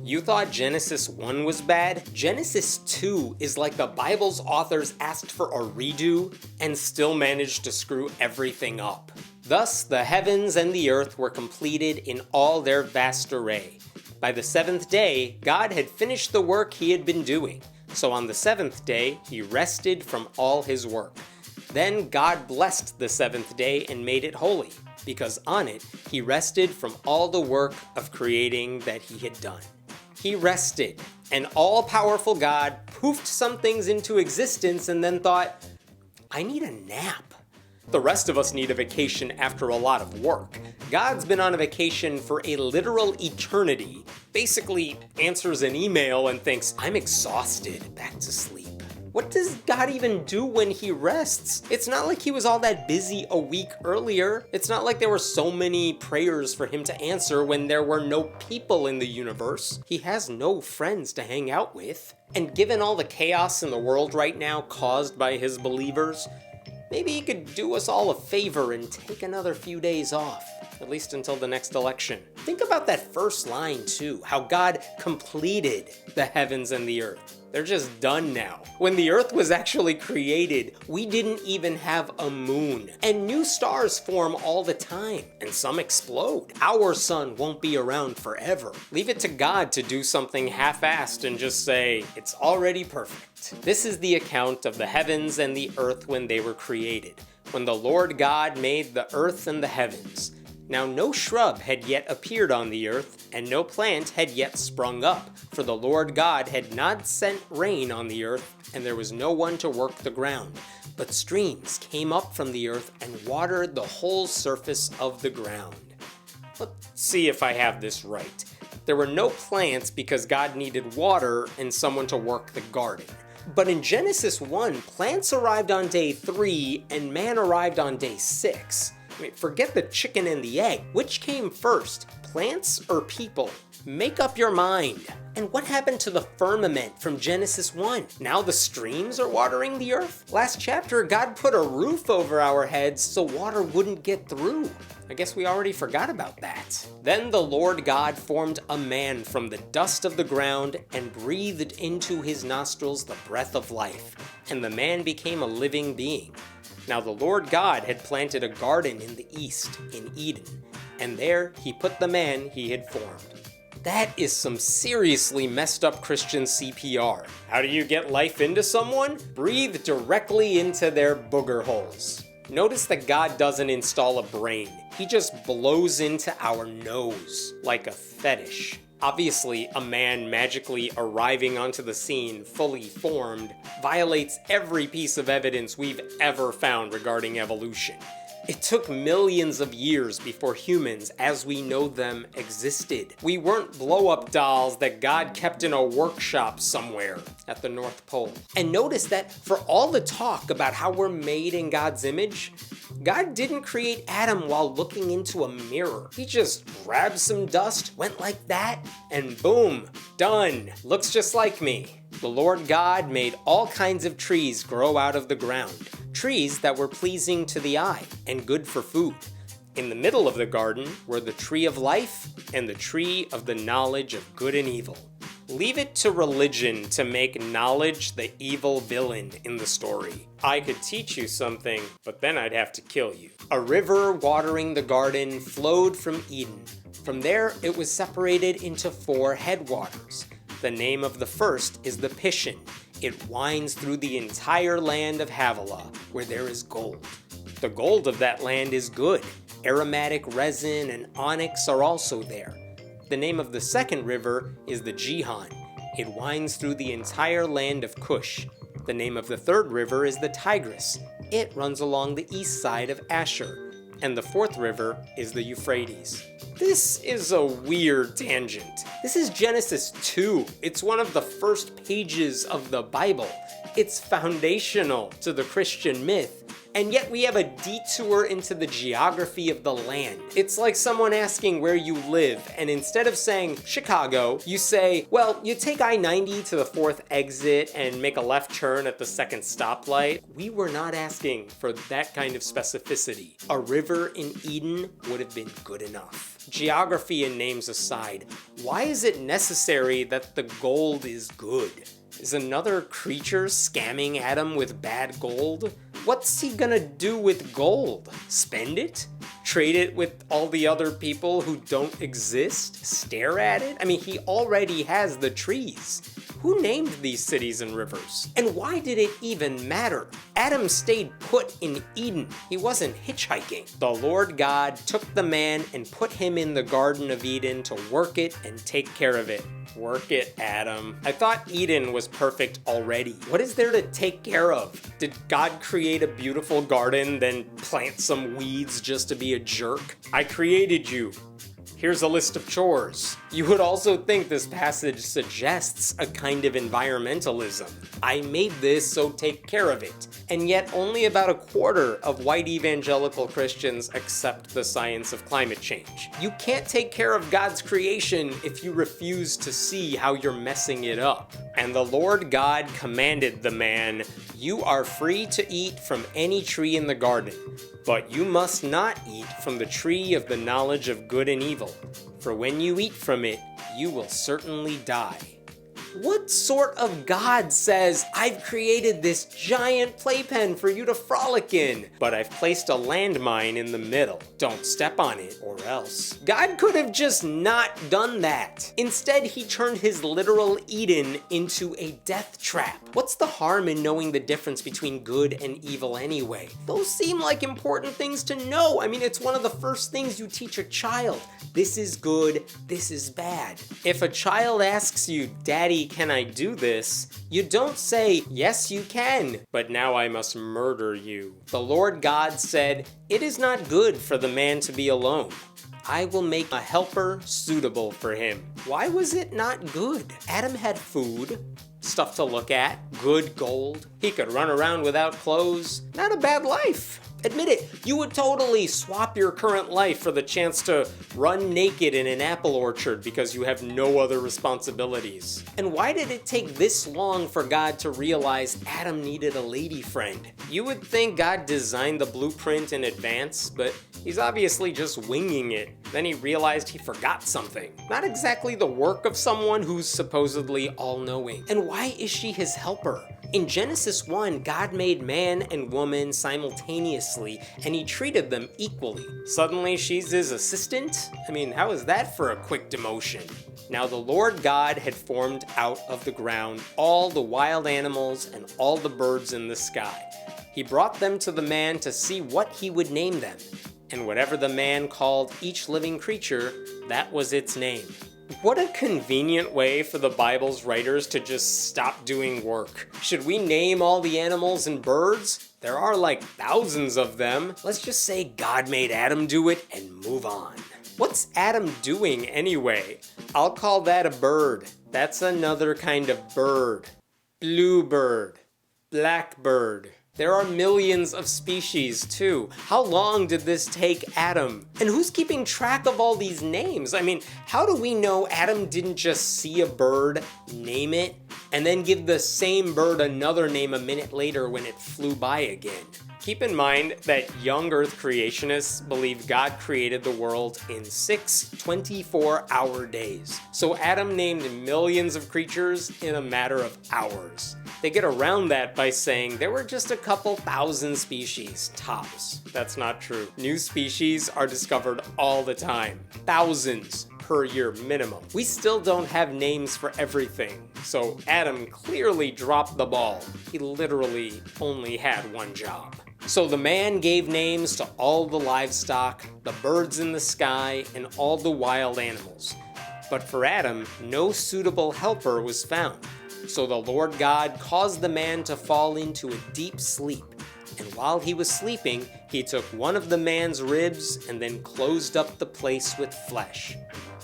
You thought Genesis 1 was bad? Genesis 2 is like the Bible's authors asked for a redo and still managed to screw everything up. Thus, the heavens and the earth were completed in all their vast array. By the seventh day, God had finished the work he had been doing. So on the seventh day, he rested from all his work. Then God blessed the seventh day and made it holy, because on it he rested from all the work of creating that he had done. He rested, and all-powerful God poofed some things into existence and then thought, I need a nap. The rest of us need a vacation after a lot of work. God's been on a vacation for a literal eternity, basically answers an email and thinks, I'm exhausted, back to sleep. What does God even do when he rests? It's not like he was all that busy a week earlier. It's not like there were so many prayers for him to answer when there were no people in the universe. He has no friends to hang out with. And given all the chaos in the world right now caused by his believers, maybe he could do us all a favor and take another few days off, at least until the next election. Think about that first line too, how God completed the heavens and the earth. They're just done now. When the earth was actually created, we didn't even have a moon. And new stars form all the time, and some explode. Our sun won't be around forever. Leave it to God to do something half-assed and just say, it's already perfect. This is the account of the heavens and the earth when they were created, when the Lord God made the earth and the heavens. Now no shrub had yet appeared on the earth, and no plant had yet sprung up, for the Lord God had not sent rain on the earth, and there was no one to work the ground. But streams came up from the earth and watered the whole surface of the ground. Let's see if I have this right. There were no plants because God needed water and someone to work the garden. But in Genesis 1, plants arrived on day 3 and man arrived on day 6. I mean, forget the chicken and the egg. Which came first, plants or people? Make up your mind. And what happened to the firmament from Genesis 1? Now the streams are watering the earth? Last chapter, God put a roof over our heads so water wouldn't get through. I guess we already forgot about that. Then the Lord God formed a man from the dust of the ground and breathed into his nostrils the breath of life, and the man became a living being. Now the Lord God had planted a garden in the east, in Eden, and there he put the man he had formed. That is some seriously messed up Christian CPR. How do you get life into someone? Breathe directly into their booger holes. Notice that God doesn't install a brain. He just blows into our nose, like a fetish. Obviously, a man magically arriving onto the scene fully formed violates every piece of evidence we've ever found regarding evolution. It took millions of years before humans, as we know them, existed. We weren't blow-up dolls that God kept in a workshop somewhere at the North Pole. And notice that for all the talk about how we're made in God's image, God didn't create Adam while looking into a mirror. He just grabbed some dust, went like that, and boom, done. Looks just like me. The Lord God made all kinds of trees grow out of the ground. Trees that were pleasing to the eye and good for food. In the middle of the garden were the tree of life and the tree of the knowledge of good and evil. Leave it to religion to make knowledge the evil villain in the story. I could teach you something, but then I'd have to kill you. A river watering the garden flowed from Eden. From there, it was separated into 4 headwaters. The name of the first is the Pishon. It winds through the entire land of Havilah, where there is gold. The gold of that land is good. Aromatic resin and onyx are also there. The name of the second river is the Gihon. It winds through the entire land of Cush. The name of the third river is the Tigris. It runs along the east side of Ashur. And the fourth river is the Euphrates. This is a weird tangent. This is Genesis 2. It's one of the first pages of the Bible. It's foundational to the Christian myth. And yet we have a detour into the geography of the land. It's like someone asking where you live, and instead of saying Chicago, you say, well, you take I-90 to the 4th exit and make a left turn at the 2nd stoplight. We were not asking for that kind of specificity. A river in Eden would have been good enough. Geography and names aside, why is it necessary that the gold is good? Is another creature scamming Adam with bad gold? What's he gonna do with gold? Spend it? Trade it with all the other people who don't exist? Stare at it? I mean, he already has the trees. Who named these cities and rivers? And why did it even matter? Adam stayed put in Eden. He wasn't hitchhiking. The Lord God took the man and put him in the Garden of Eden to work it and take care of it. Work it, Adam. I thought Eden was perfect already. What is there to take care of? Did God create a beautiful garden, then plant some weeds just to be a jerk? I created you. Here's a list of chores. You would also think this passage suggests a kind of environmentalism. I made this, so take care of it. And yet only about a quarter of white evangelical Christians accept the science of climate change. You can't take care of God's creation if you refuse to see how you're messing it up. And the Lord God commanded the man, "You are free to eat from any tree in the garden, but you must not eat from the tree of the knowledge of good and evil, for when you eat from it, you will certainly die." What sort of God says, I've created this giant playpen for you to frolic in, but I've placed a landmine in the middle. Don't step on it, or else. God could have just not done that. Instead, he turned his literal Eden into a death trap. What's the harm in knowing the difference between good and evil anyway? Those seem like important things to know. I mean, it's one of the first things you teach a child. This is good, this is bad. If a child asks you, "Daddy, can I do this?" you don't say, "Yes, you can, but now I must murder you." The Lord God said, "It is not good for the man to be alone. I will make a helper suitable for him." Why was it not good? Adam had food, stuff to look at, good gold. He could run around without clothes. Not a bad life. Admit it, you would totally swap your current life for the chance to run naked in an apple orchard because you have no other responsibilities. And why did it take this long for God to realize Adam needed a lady friend? You would think God designed the blueprint in advance, but he's obviously just winging it. Then he realized he forgot something. Not exactly the work of someone who's supposedly all-knowing. And why is she his helper? In Genesis 1, God made man and woman simultaneously, and he treated them equally. Suddenly, she's his assistant? I mean, how is that for a quick demotion? Now the Lord God had formed out of the ground all the wild animals and all the birds in the sky. He brought them to the man to see what he would name them. And whatever the man called each living creature, that was its name. What a convenient way for the Bible's writers to just stop doing work. Should we name all the animals and birds? There are like thousands of them. Let's just say God made Adam do it and move on. What's Adam doing anyway? I'll call that a bird. That's another kind of bird. Bluebird. Blackbird. There are millions of species too. How long did this take Adam? And who's keeping track of all these names? I mean, how do we know Adam didn't just see a bird, name it, and then give the same bird another name a minute later when it flew by again? Keep in mind that young Earth creationists believe God created the world in 6 24-hour days. So Adam named millions of creatures in a matter of hours. They get around that by saying there were just a couple thousand species, tops. That's not true. New species are discovered all the time. Thousands per year minimum. We still don't have names for everything, so Adam clearly dropped the ball. He literally only had one job. So the man gave names to all the livestock, the birds in the sky, and all the wild animals. But for Adam, no suitable helper was found. So the Lord God caused the man to fall into a deep sleep. And while he was sleeping, he took one of the man's ribs and then closed up the place with flesh.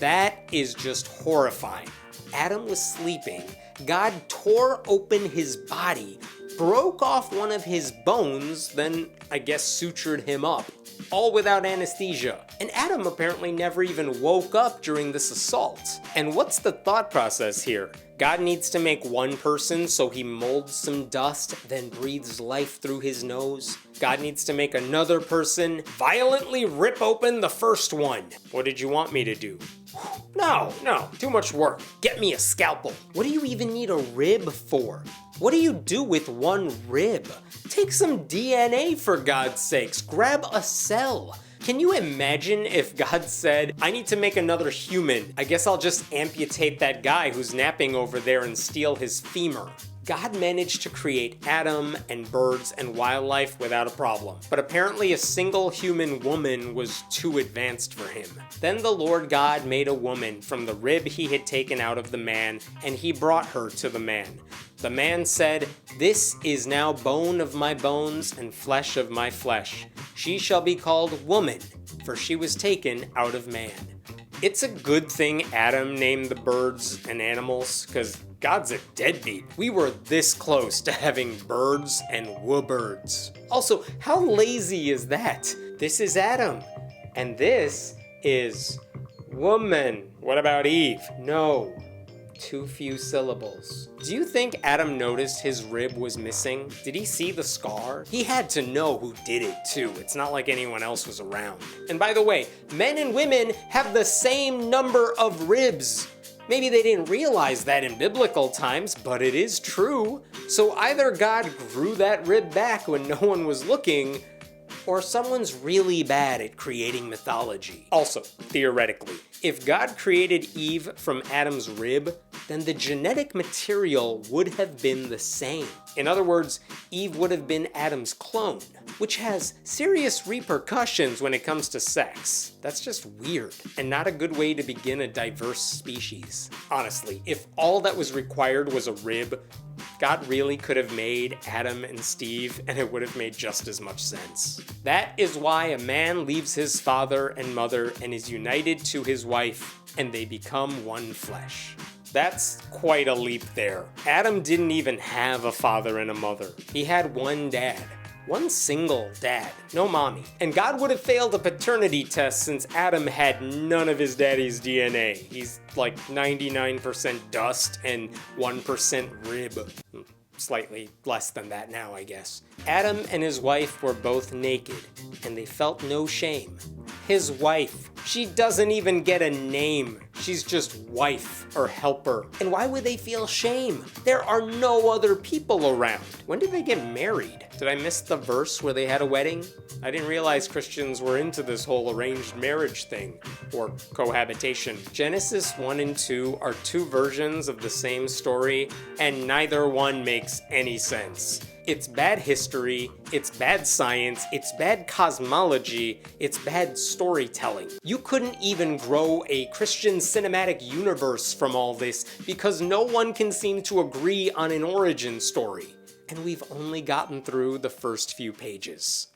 That is just horrifying. Adam was sleeping. God tore open his body, broke off one of his bones, then I guess sutured him up, all without anesthesia. And Adam apparently never even woke up during this assault. And what's the thought process here? God needs to make one person, so he molds some dust, then breathes life through his nose. God needs to make another person, violently rip open the first one. What did you want me to do? No, too much work. Get me a scalpel. What do you even need a rib for? What do you do with one rib? Take some DNA for God's sakes. Grab a cell. Can you imagine if God said, I need to make another human. I guess I'll just amputate that guy who's napping over there and steal his femur. God managed to create Adam and birds and wildlife without a problem. But apparently a single human woman was too advanced for him. Then the Lord God made a woman from the rib he had taken out of the man, and he brought her to the man. The man said, This is now bone of my bones and flesh of my flesh. She shall be called woman, for she was taken out of man. It's a good thing Adam named the birds and animals, because God's a deadbeat. We were this close to having birds and woobirds. Also, how lazy is that? This is Adam, and this is woman. What about Eve? No. Too few syllables. Do you think Adam noticed his rib was missing? Did he see the scar? He had to know who did it too. It's not like anyone else was around. And by the way, men and women have the same number of ribs. Maybe they didn't realize that in biblical times, but it is true. So either God grew that rib back when no one was looking, or someone's really bad at creating mythology. Also, theoretically, if God created Eve from Adam's rib, then the genetic material would have been the same. In other words, Eve would have been Adam's clone, which has serious repercussions when it comes to sex. That's just weird, and not a good way to begin a diverse species. Honestly, if all that was required was a rib, God really could have made Adam and Steve, and it would have made just as much sense. That is why a man leaves his father and mother and is united to his wife, and they become one flesh. That's quite a leap there. Adam didn't even have a father and a mother. He had one dad. One single dad, no mommy. And God would have failed a paternity test since Adam had none of his daddy's DNA. He's like 99% dust and 1% rib. Slightly less than that now, I guess. Adam and his wife were both naked, and they felt no shame. His wife, she doesn't even get a name. She's just wife or helper. And why would they feel shame? There are no other people around. When did they get married? Did I miss the verse where they had a wedding? I didn't realize Christians were into this whole arranged marriage thing, or cohabitation. Genesis 1 and 2 are two versions of the same story, and neither one makes any sense. It's bad history, it's bad science, it's bad cosmology, it's bad storytelling. You couldn't even grow a Christian cinematic universe from all this because no one can seem to agree on an origin story. And we've only gotten through the first few pages.